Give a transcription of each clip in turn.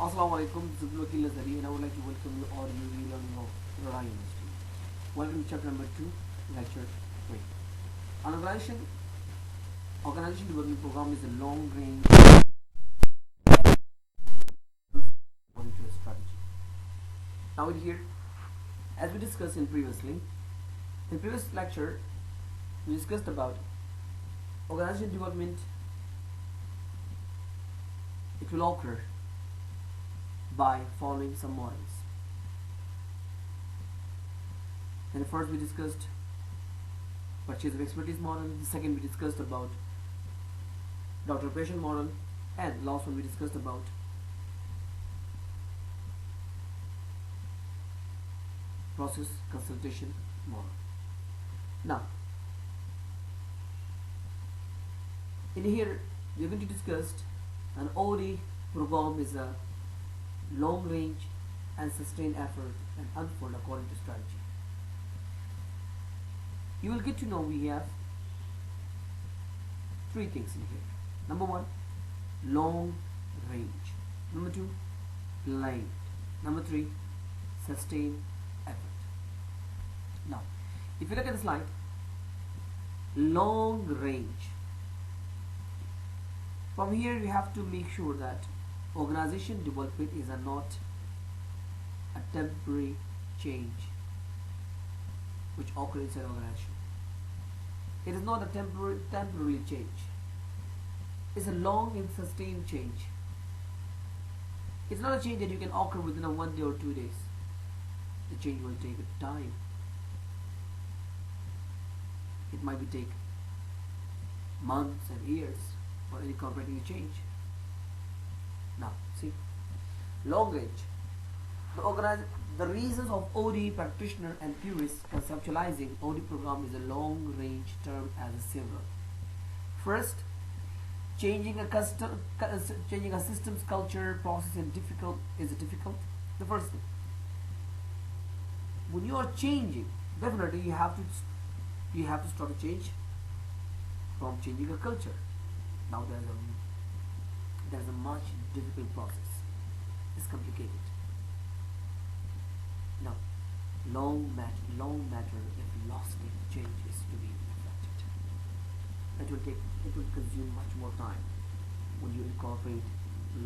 Assalamu alaikum, this is Wakil Nazari and I would like to welcome you all to relearning of Rana University. Welcome to chapter number 2, lecture 3. An organization development program is a long range monitoring strategy. Now here, as we discussed in previous lecture, we discussed about organization development. It will occur by following some models. And first we discussed purchase of expertise model. The second we discussed about doctor-patient model, and last one we discussed about process consultation model. Now, in here we are going to discuss an OD program is a long range and sustained effort and unfold according to strategy. You will get to know we have three things in here. Number one, long range. Number two, planned. Number three, sustained effort. Now, if you look at the slide, long range. From here you have to make sure that organization development is not a temporary change which occurs inside organization. It is not a temporary change. It's a long and sustained change. It's not a change that you can occur within a 1 day or 2 days. The change will take time. It might be take months and years for incorporating a change. Now, see, long range. The reasons of OD practitioner and purists conceptualizing OD program is a long range term as a several. First, changing a system's culture process is difficult. The first thing, when you are changing, definitely you have to start a change from changing a culture. Now there's a much difficult process. It's complicated. Now, long matter if lasting change is to be effected. It will consume much more time when you incorporate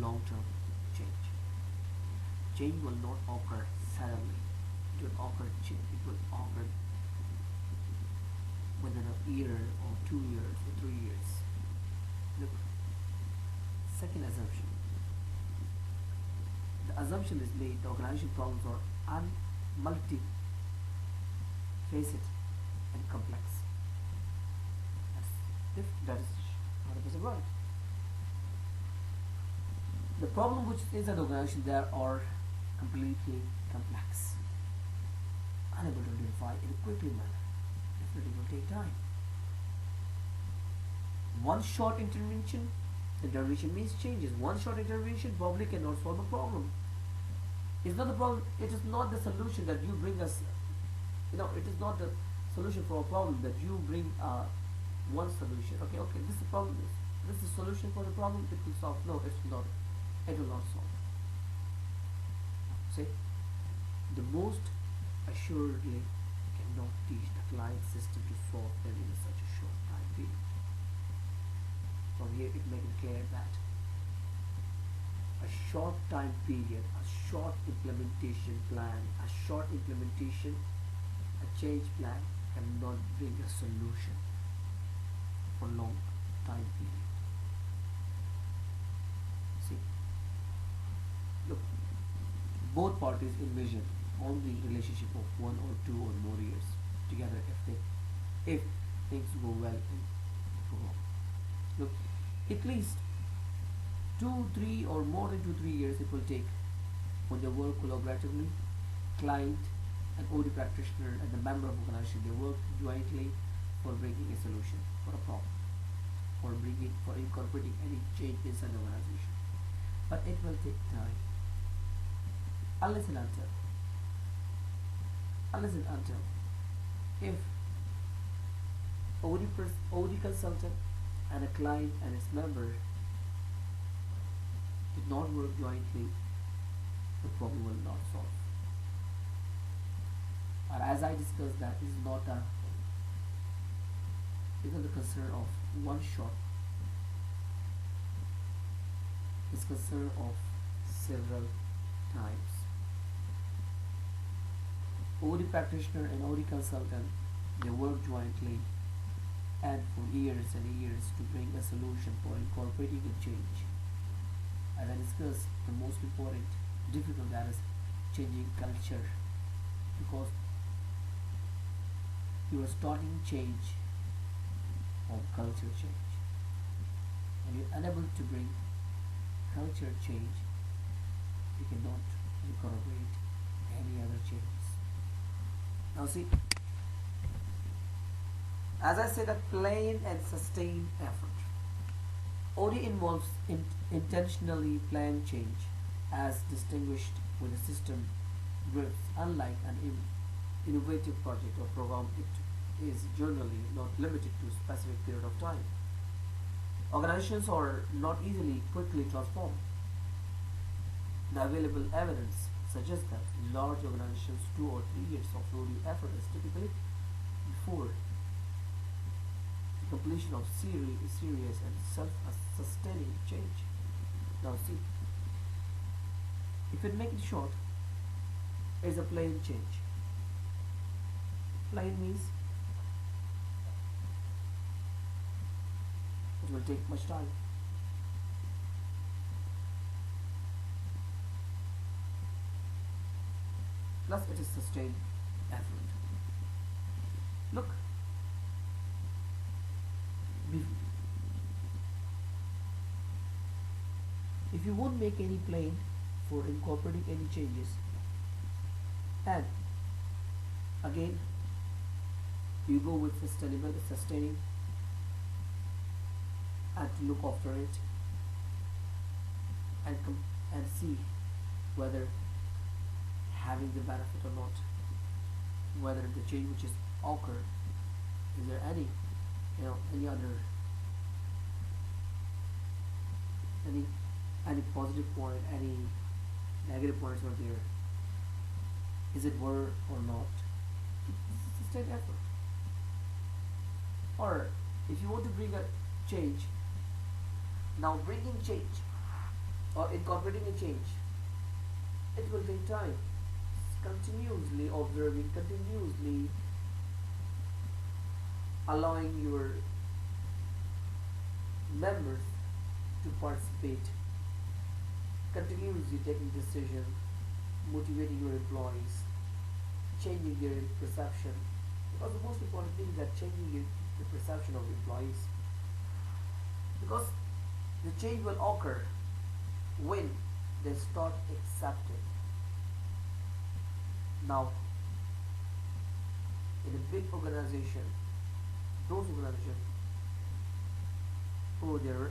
long-term change. Change will not occur suddenly. It will occur within a year or 2 years or 3 years. Look. Second assumption. The assumption is made the organization problems are multi-faceted and complex. That is 100% right. The problem which is inside the organization there are completely complex, unable to identify in a quickly manner. Definitely will take time. One short intervention means changes. One short intervention probably cannot solve the problem. It's not the problem. It is not the solution that you bring us. It is not the solution for a problem that you bring one solution. Okay, this is the problem. This is the solution for the problem. It will solve. No, it's not. It will not solve. See, the most assuredly cannot teach the client system to solve them in such a short time period. From here it makes it clear that a short time period, a short implementation plan, a change plan cannot bring a solution for long time period. See, look, both parties envision only relationship of 1 or 2 or more years together if things go well in the program. Look, at least 2, 3 or more than 2, 3 years it will take when they work collaboratively. Client and OD practitioner and the member of organization, they work jointly for bringing a solution for a problem, for incorporating any change inside the organization. But it will take time. Unless and until if OD consultant and a client and its member did not work jointly the problem will not solve. Or as I discussed, that is not a because the concern of one shot is concern of several times. OD practitioner and OD consultant, they work jointly and for years and years to bring a solution for incorporating a change. As I discussed, the most important difficult that is changing culture, because you are starting change or culture change and you're unable to bring culture change, you cannot incorporate any other changes. Now see, as I said, that plain and sustained effort. OD involves intentionally planned change as distinguished with a system drifts. Unlike an innovative project or program, it is generally not limited to a specific period of time. Organizations are not easily quickly transformed. The available evidence suggests that large organizations 2 or 3 years of OD effort is typically before the completion of serious and self-sustaining change. Now see, if we make it short, it is a plain change. Plain means it will take much time. Plus it is sustained effort. Look, if you won't make any plan for incorporating any changes, and again you go with sustaining and to look after it and see whether having the benefit or not, whether the change which is occur, is there any any other any positive point, any negative points are there, is it worth or not. Sustained effort. Or if you want to bring a change, now bringing change or incorporating a change, it will take time. Continuously observing, continuously allowing your members to participate, continuously taking decisions, motivating your employees, changing their perception. Because the most important thing is that changing the perception of employees. Because the change will occur when they start accepting. Now, in a big organization, those organizations who their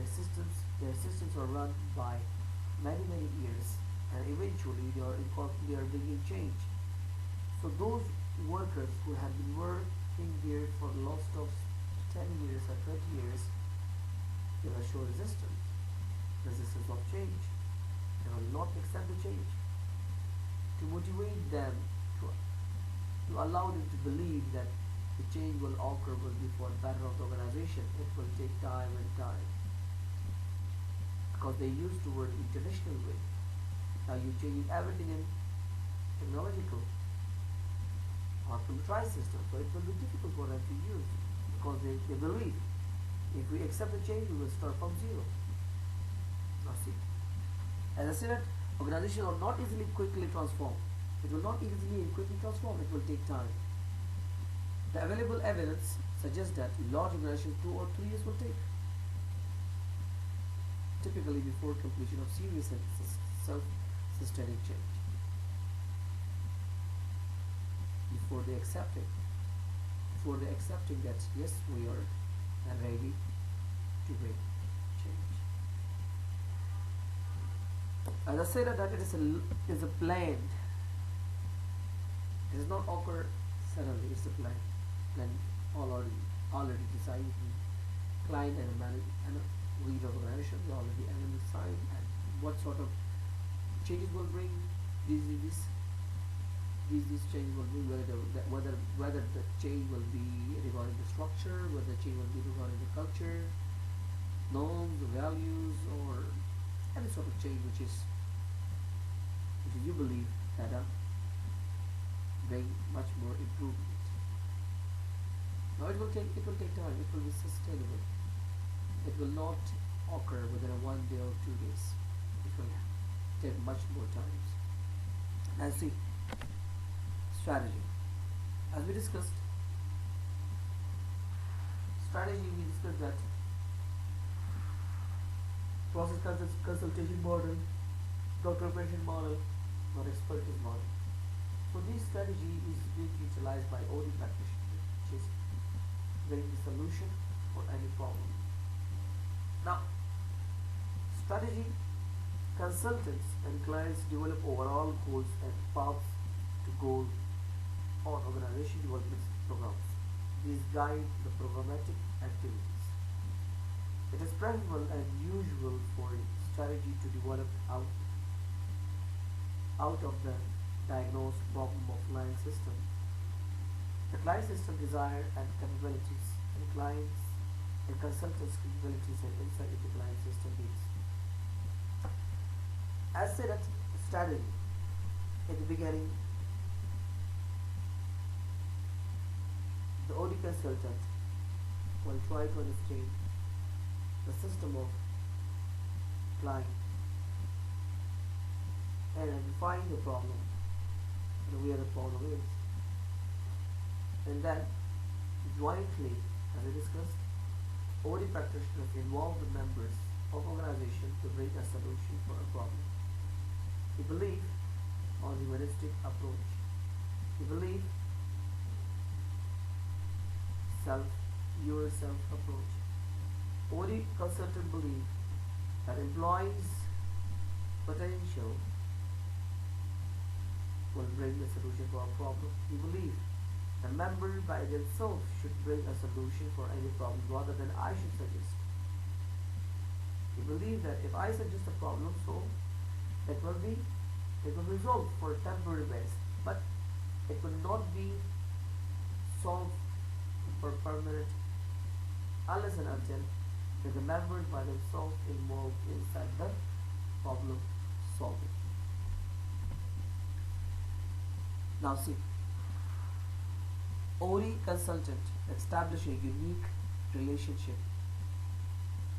systems are run by many years, and eventually they are bringing change. So those workers who have been working there for the last of 10 years or 20 years, they will show resistance of change. They will not accept the change. To motivate them, to allow them to believe that the change will occur will be for the better of the organization, it will take time and time. Because they used to work in traditional way. Now you're changing everything in technological or computerized system, so it will be difficult for them to use, because they believe if we accept the change, we will start from zero. Now see, as I said, organizations are not easily quickly transformed. It will not easily and quickly transform. It will take time. The available evidence suggests that large organizations 2 or 3 years will take, typically before completion of serious and self-sustaining change. Before they accept it, before they accepting that yes, we are ready to bring change. As I said, that it is a planned. It does not occur suddenly. It's a plan already decided. Client and a lead of organization, they already decided and what sort of changes will bring these these these changes will bring whether the change will be regarding the structure, whether the change will be regarding the culture, norms, values, or any sort of change which is you believe that bring much more improvement. Now it will take time. It will be sustainable. It will not occur within a 1 day or 2 days. It will take much more time. Now see, strategy. As we discussed, we discussed that consultation model, doctor patient model, not expertise model. So this strategy is being utilized by OD practitioners, which is bring the solution for any problem. Now, strategy consultants and clients develop overall goals and paths to goal on organization development programs. These guide the programmatic activities. It is preferable and usual for strategy to develop out of the diagnosed problem of client system. The client system desire and capabilities, and clients and consultants' capabilities and insight into client system needs. As said at strategy in the beginning, the OD consultant will try to understand the system of client and identifying the problem and where the problem is. And then jointly, as I discussed, OD practitioners involve the members of organization to bring a solution for a problem. We believe on humanistic approach. We believe yourself approach. OD consultant believe that employees' potential will bring the solution for a problem. We believe the member by themselves should bring a solution for any problem rather than I should suggest. We believe that if I suggest a problem, so it will resolve for a temporary basis, but it will not be solved for permanent unless and until the members by themselves involved inside the problem solving. Now see, OD consultant establish a unique relationship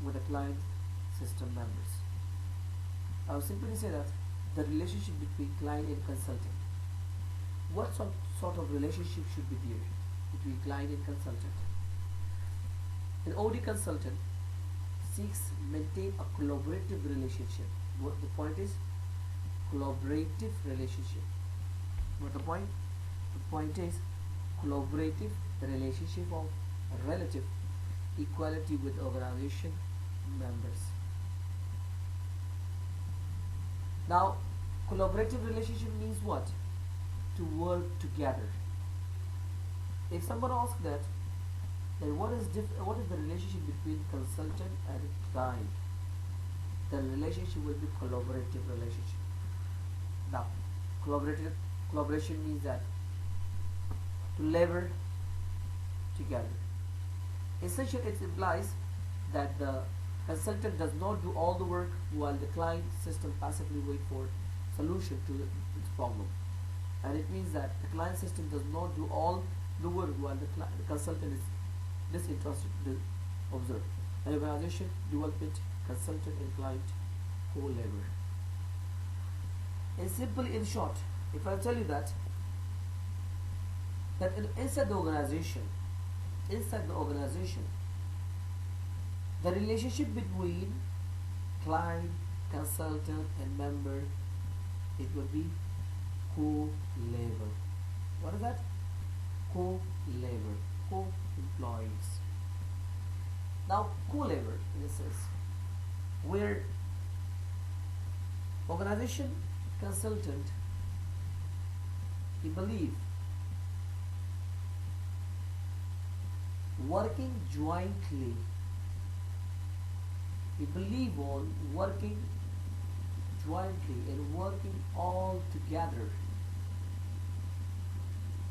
with the client system members. I will simply say that the relationship between client and consultant. What sort of relationship should be there between client and consultant? An OD consultant seeks maintain a collaborative relationship. What the point is? Collaborative relationship. What the point? The point is collaborative relationship of relative equality with organization members. Now, collaborative relationship means what? To work together. If someone asks that, then what is the relationship between consultant and client? The relationship will be collaborative relationship. Now, collaboration means that to labor together. Essentially, it implies that the consultant does not do all the work while the client system passively wait for solution to its problem. And it means that the client system does not do all the work while the consultant is disinterested to observe. An organization, development, consultant and client co-labor. And simply in short, if I tell you that inside the organization, the relationship between client, consultant and member, it will be co-labor. What is that? Co-labor, co-employees. Now, co-labor in a sense, where organization consultant, we believe working jointly, we believe on working jointly and working all together.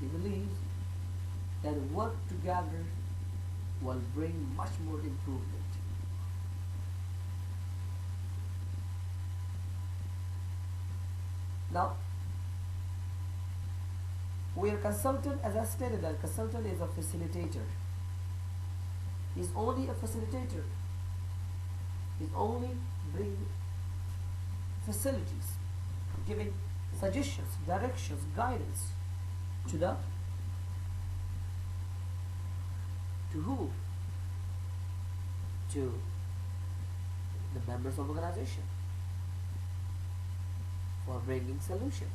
He believes that work together will bring much more improvement. Now, we are consultant, as I stated, that consultant is a facilitator. He's only a facilitator. He's only bringing facilities, giving suggestions, directions, guidance to the to who? To the members of organization for bringing solution.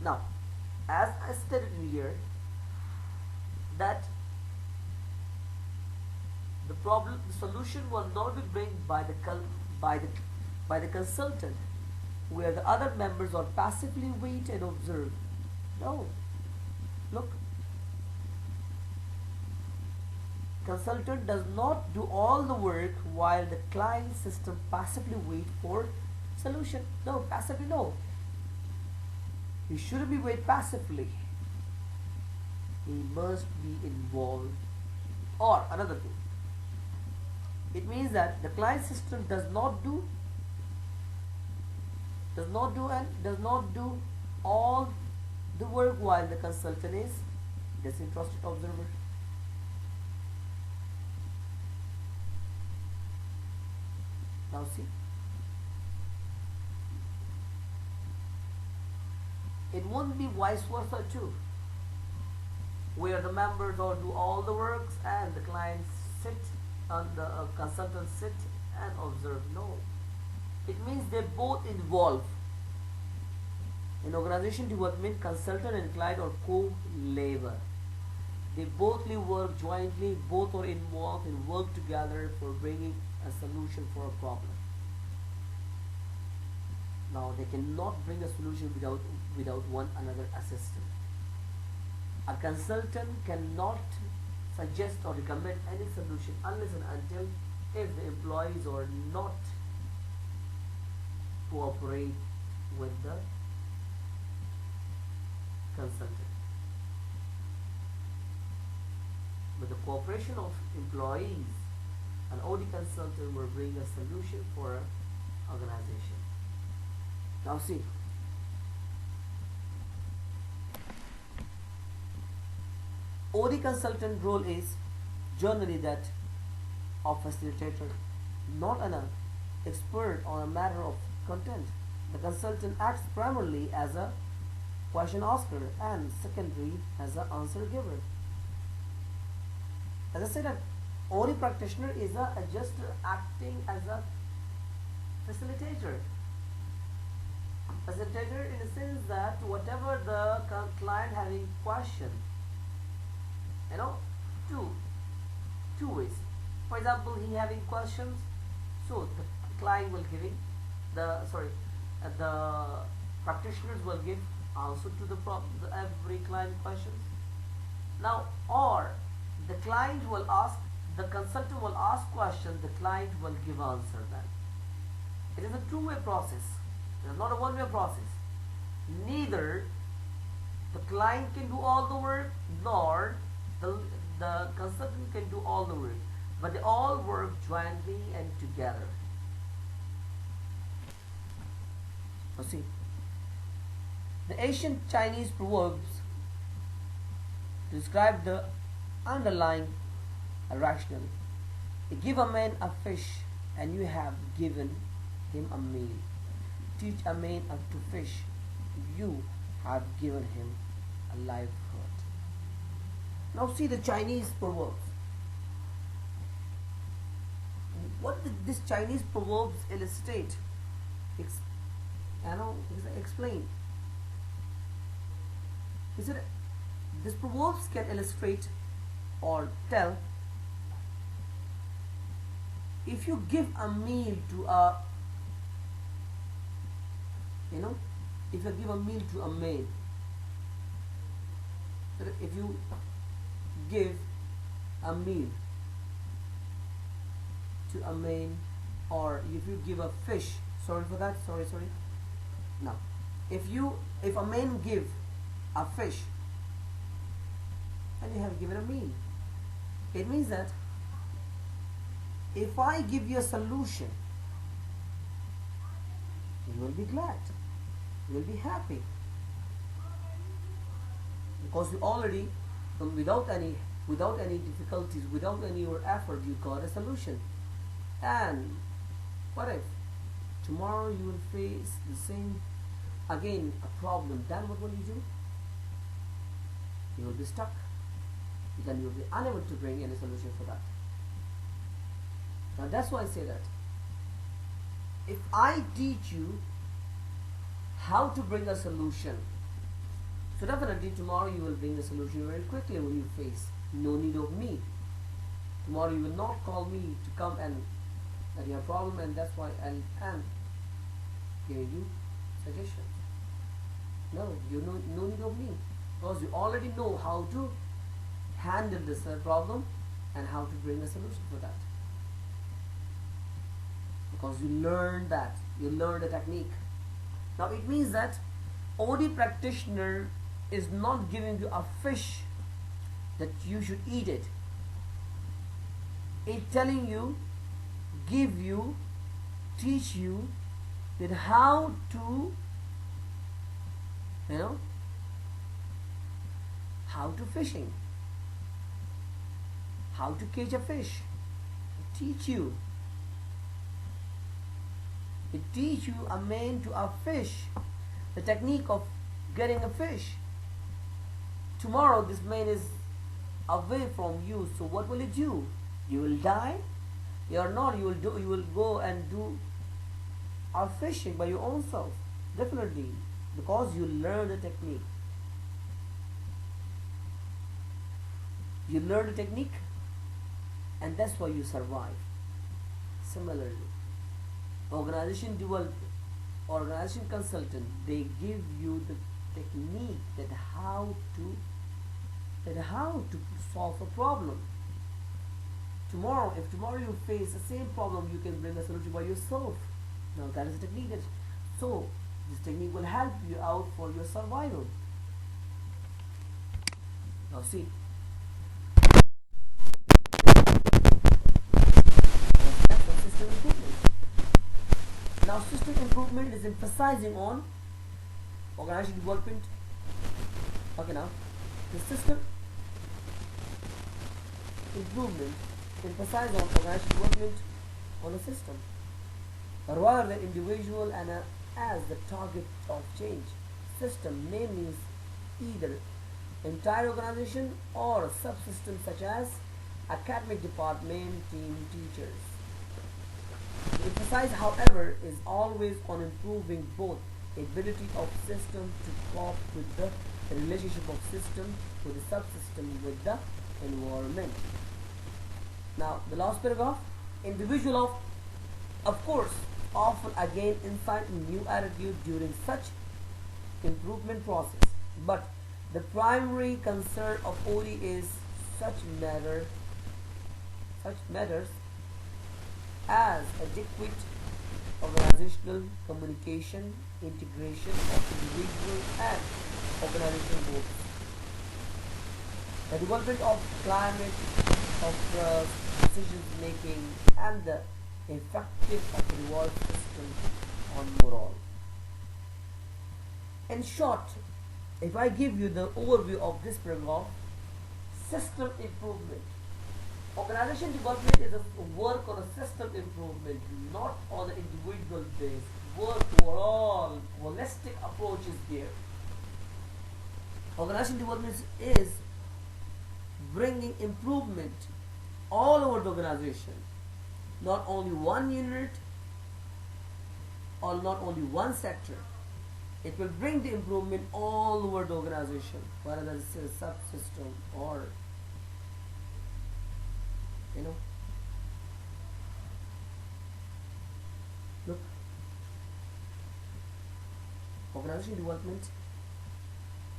Now, as I stated earlier, that the solution will not be brought by the consultant, where the other members are passively wait and observe. No, look, consultant does not do all the work while the client system passively wait for solution. No, passively no. He shouldn't be wait passively. He must be involved. Or another thing, it means that the client system does not do all the work while the consultant is disinterested observer. Now see, it won't be vice versa too, where the members all do all the works and the clients sit and the consultants sit and observe. No, it means they both involve. In organization development, consultant and client are co-labor. They both work jointly, both are involved and work together for bringing a solution for a problem. Now they cannot bring a solution without one another assistance. A consultant cannot suggest or recommend any solution unless and until if the employees are not cooperate with the consultant. With the cooperation of employees, an OD consultant will bring a solution for an organization. Now see, OD consultant role is generally that of facilitator, not an expert on a matter of content. The consultant acts primarily as a question asker and secondary as an answer giver. As I said, an OD practitioner is just acting as a facilitator. Facilitator in the sense that whatever the client having question, two ways. For example, he having questions, so the client will giving the practitioners will give answer to the every client questions. Now, or the client will ask, the consultant will ask questions, the client will give answer. Then it is a two-way process. It is not a one-way process. Neither the client can do all the work, nor the consultant can do all the work, but they all work jointly and together. Now see, the ancient Chinese proverbs describe the underlying rationale. Give a man a fish and you have given him a meal. Teach a man to fish, you have given him a livelihood. Now see the Chinese proverbs. What did this Chinese proverbs illustrate? Explain. He said this proverbs can illustrate or tell, if you give a meal to a if you give a meal to a man, if you give a meal to a man, or if you give a fish, sorry for that, sorry. Now, if a man give a fish and you have given a meal, it means that if I give you a solution, you will be glad, you will be happy, because you already, without any difficulties, without any your effort, you got a solution. And what if tomorrow you will face the same again a problem? Then what will you do? You will be stuck. Then you will be unable to bring any solution for that. Now that's why I say that if I teach you how to bring a solution, so definitely tomorrow you will bring the solution very quickly when you face. No need of me. Tomorrow you will not call me to come and that you have a problem, and that's why I am giving you suggestions. No, you no need of me, because you already know how to handle this problem and how to bring a solution for that. Because you learn that, you learn the technique. Now it means that OD practitioner is not giving you a fish that you should eat it. It's telling you, give you, teach you that how to, how to fishing, how to catch a fish. It teach you. It teach you a man to a fish, the technique of getting a fish. Tomorrow this man is away from you, so what will you do? You will die? You are not. You will go and do a fishing by your own self, definitely, because you learn the technique. You learn the technique, and that's why you survive. Similarly, organization consultant, they give you the technique that how to solve a problem. Tomorrow, if tomorrow you face the same problem, you can bring a solution by yourself. Now that is the technique. So this technique will help you out for your survival. Now see, system improvement. Now system improvement is emphasizing on organization development. Okay, now the system improvement emphasize on organization development on a system, rather than individual and as the target of change. System namely is either entire organization or a subsystem such as academic department, team, teachers. The emphasis, however, is always on improving both ability of system to cope with the relationship of system with the subsystem with the environment. Now the last paragraph, individual of course often again insight new attitude during such improvement process, but the primary concern of OD is such matters as adequate organizational communication, integration of individual and organizational goals, the development of climate of decision making, and the effective of the reward system on morale. In short, if I give you the overview of this paragraph, system improvement. Organization development is a work on a system improvement, not on the individual base. Work overall, holistic approach is there. Organization development is bringing improvement all over the organization, not only one unit or not only one sector. It will bring the improvement all over the organization, whether it's a subsystem or look, organization development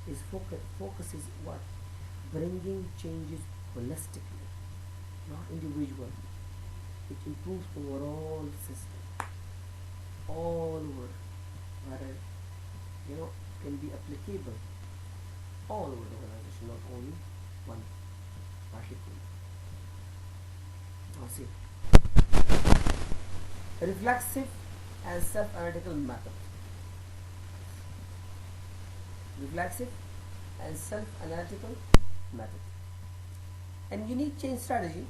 is focuses what? Bringing changes holistically, not individual. It improves overall system. all over, rather, can be applicable all over the organization, not only one particular. Now see, reflexive and self-analytical method. Reflexive and self-analytical method. And unique change strategy.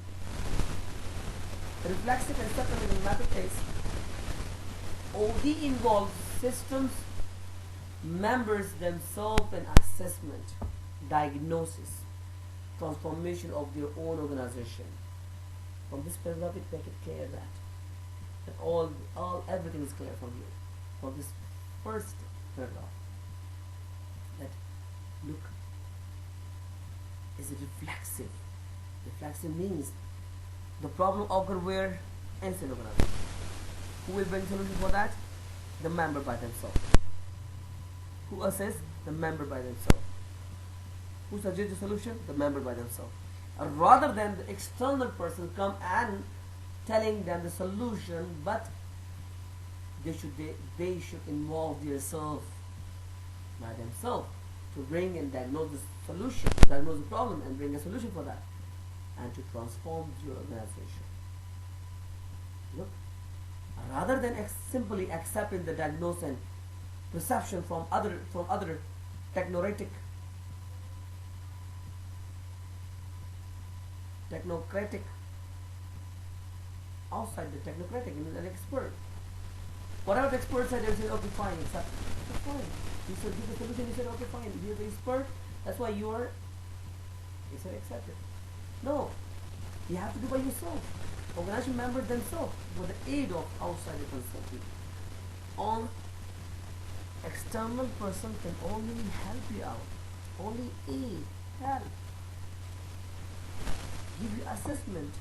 Reflexive and self-analytical method is OD involves systems, members themselves, and assessment, diagnosis, transformation of their own organization. From this paragraph, it makes it clear that everything is clear from you. From this first paragraph, that look, is it reflexive? Reflexive means the problem occur where inside organization. Who will bring solution for that? The member by themselves. Who assess? The member by themselves. Who suggests the solution? The member by themselves. Rather than the external person come and telling them the solution, but they should involve themselves by themselves to bring and diagnose the solution, diagnose the problem and bring a solution for that, and to transform your organization. Look, rather than simply accepting the diagnosis and perception from other technocratic outside the technocratic, an expert. Whatever the expert said, they said, okay, fine, accept. That's fine. He said, give the solution. He said, okay, fine. You're the expert. That's why you are. He said, accept it. No, you have to do by yourself. Organization members themselves, with the aid of outside consulting. On external person can only help you out, only aid, help, give you assessment.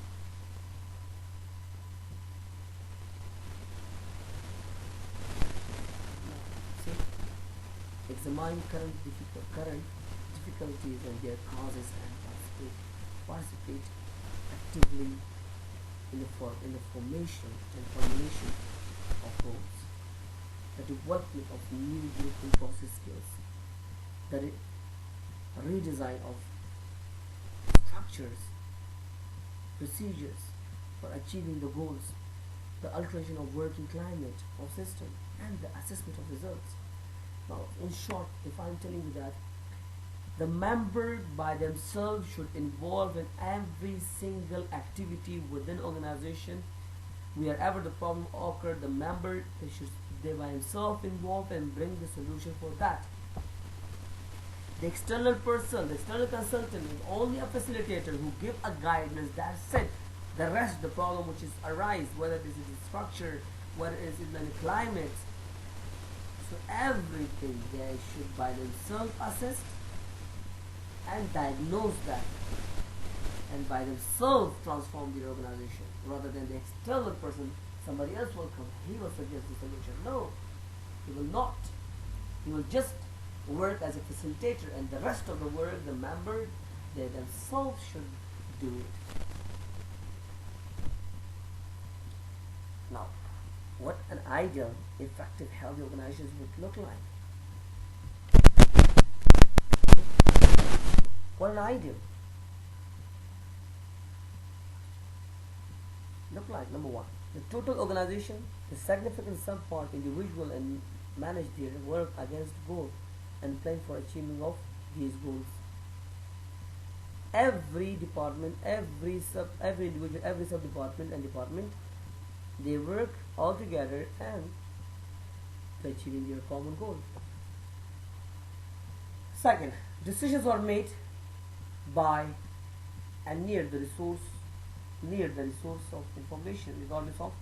See, examine current difficulties and their causes and participate actively in the formation and formulation of goals, the development of new group process skills, the redesign of structures, procedures for achieving the goals, the alteration of working climate of system, and the assessment of results. Now, in short, if I'm telling you that the member by themselves should involve in every single activity within organization, wherever the problem occurs, the member they by himself involve and bring the solution for that. The external person, the external consultant is only a facilitator who give a guidance. That's it. The rest, the problem which is arise, whether this is the structure, whether it is in the climate, so everything they should by themselves assess and diagnose that, and by themselves transform their organization, rather than the external person. Somebody else will come, he will suggest the solution. No, he will not. He will just work as a facilitator, and the rest of the work, the member, they themselves should do it. Now, what an ideal, effective, healthy organization would look like. What an ideal look like. Number one, the total organization, the significant sum part individual and manage their work against goal and plan for achievement of these goals. Every department, every individual, every sub-department and department, they work all together and to achieving their common goal. Second, decisions are made by and near the resource of information, regardless of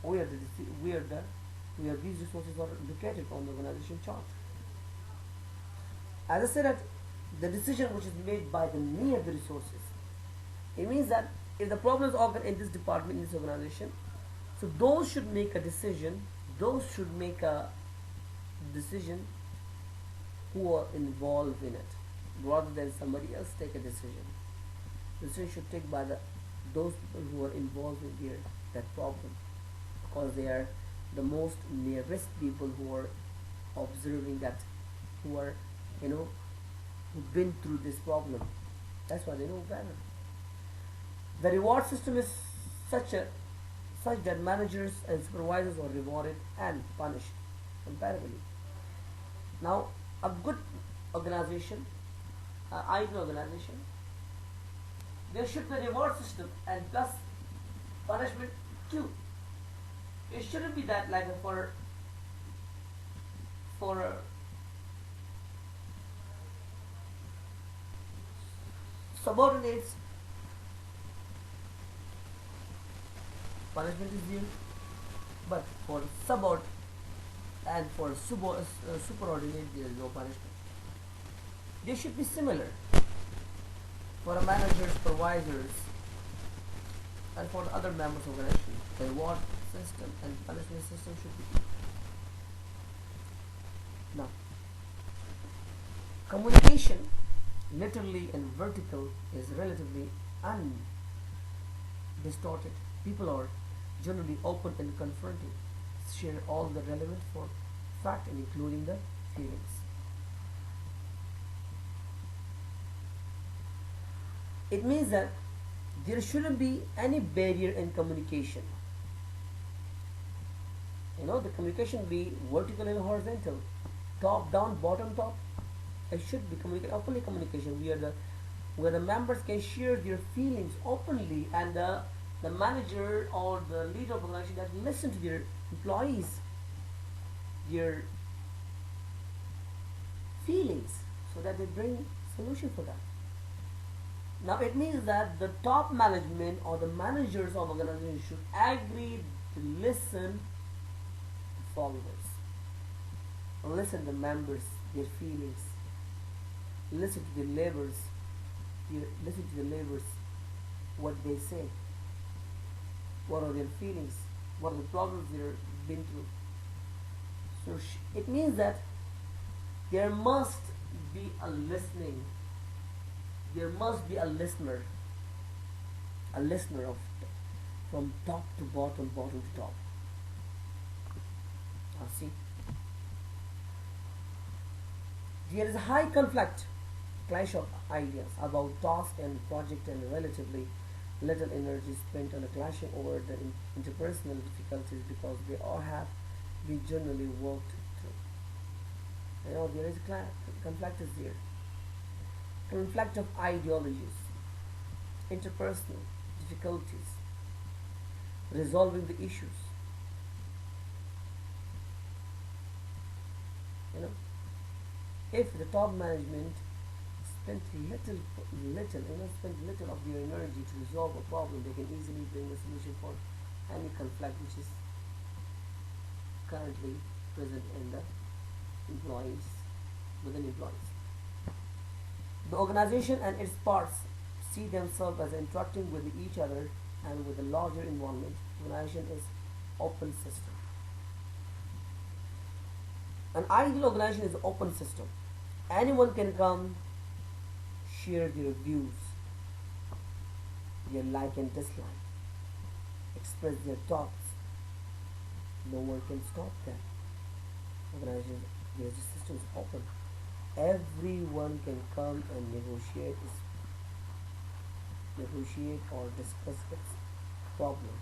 where these resources are located on the organization chart. As I said, that the decision which is made by the near the resources, it means that if the problems occur in this department, in this organization, so those should make a decision. Those should make a decision who are involved in it, rather than somebody else take a decision. The decision should take by those people who are involved in that problem, because they are the most nearest people who are observing that, who are, you know, who've been through this problem. That's why they know better. The reward system is such a such that managers and supervisors are rewarded and punished comparably. Now, a good organization, an ideal organization, there should be a reward system and plus punishment too. It shouldn't be that like for subordinates punishment is due, but for and for superordinate there is no punishment. They should be similar for a managers, supervisors, and for the other members of the organization. The reward system and punishment system should be. Now, communication, literally and vertical, is relatively undistorted. People are generally open and confronting, share all the relevant for fact and including the feelings. It means that there shouldn't be any barrier in communication. You know, the communication be vertical and horizontal, top down, bottom top. It should be openly communication where the members can share their feelings openly, and the manager or the leader of the organization that listen to their employees, their feelings, so that they bring solution for that. Now it means that the top management or the managers of organization should agree to listen to followers, listen to members, their feelings, listen to the laborers, what they say, what are their feelings, what are the problems they've been through. So it means that there must be a listening. There must be a listener of from top to bottom, bottom to top. Now see, there is a high conflict, clash of ideas about task and project, and relatively little energy spent on a clashing over the interpersonal difficulties because they all have been generally worked through. You know, there is a conflict is there. Conflict of ideologies, interpersonal difficulties, resolving the issues. You know, if the top management spent spend little of their energy to resolve a problem, they can easily bring a solution for any conflict which is currently present in the employees, within employees. The organization and its parts see themselves as interacting with each other and with a larger environment. Organization is open system. An ideal organization is an open system. Anyone can come, share their views, their like and dislike, express their thoughts. No one can stop them. Organization, their system is open. Everyone can come and negotiate or discuss its problem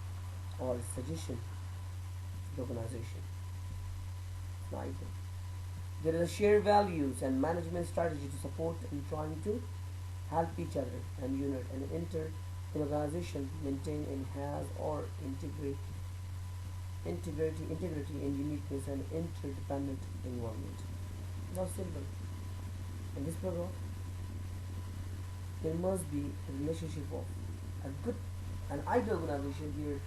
or suggestion to the organization. Neither. There is a shared values and management strategy to support and trying to help each other and unite and an organization maintain and has or integrity and uniqueness and interdependent environment. Now simple. In this program, there must be a relationship of an ideal organization.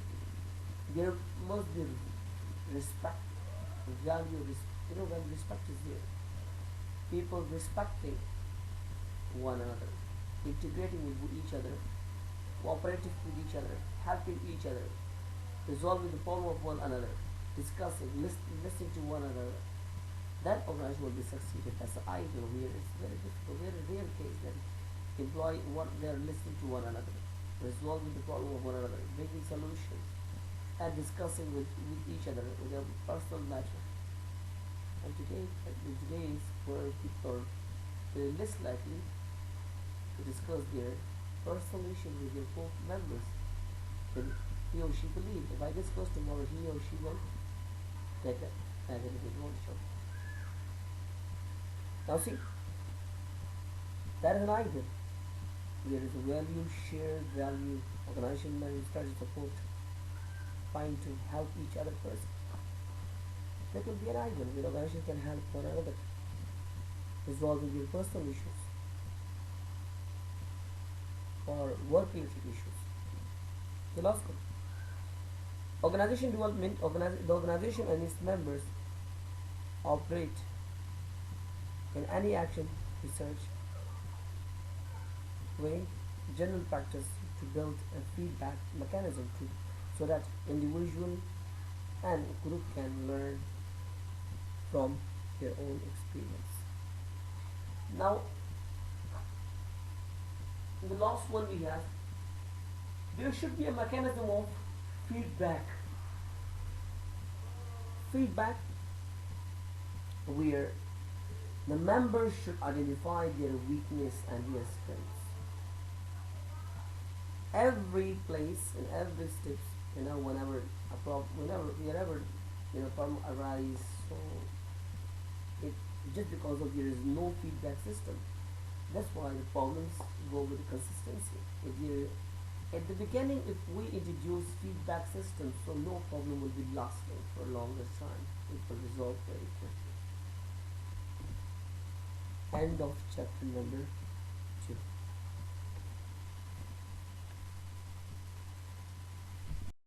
There must be respect, value. When respect is there, people respecting one another, integrating with each other, cooperating with each other, helping each other, resolving the problem of one another, discussing, listening to one another. That organization will be succeeded. That's the ideal. Where it's very difficult, very rare case that they are listening to one another, resolving the problem of one another, making solutions, and discussing with each other with a personal matter. And in today's world, people are very less likely to discuss their personal issues with their members. Then he or she believes if I discuss tomorrow, he or she will take a negative advantage of. Now see, that is an ideal. There is a value, shared value, organization that starts to support, trying to help each other first. That will be an ideal where organization can help one another, resolving their personal issues or work related issues. The last one. Organization development, the organization and its members operate in any action, research, way, general practice to build a feedback mechanism so that individual and group can learn from their own experience. Now, the last one we have, there should be a mechanism of feedback. Feedback where the members should identify their weakness and their strengths. Every place in every steps, whenever wherever problem arises, so it just because of there is no feedback system. That's why the problems go with consistency. If you at the beginning, if we introduce feedback system, so no problem will be lasting for a longer time. It will resolve very quickly. End of chapter number 2.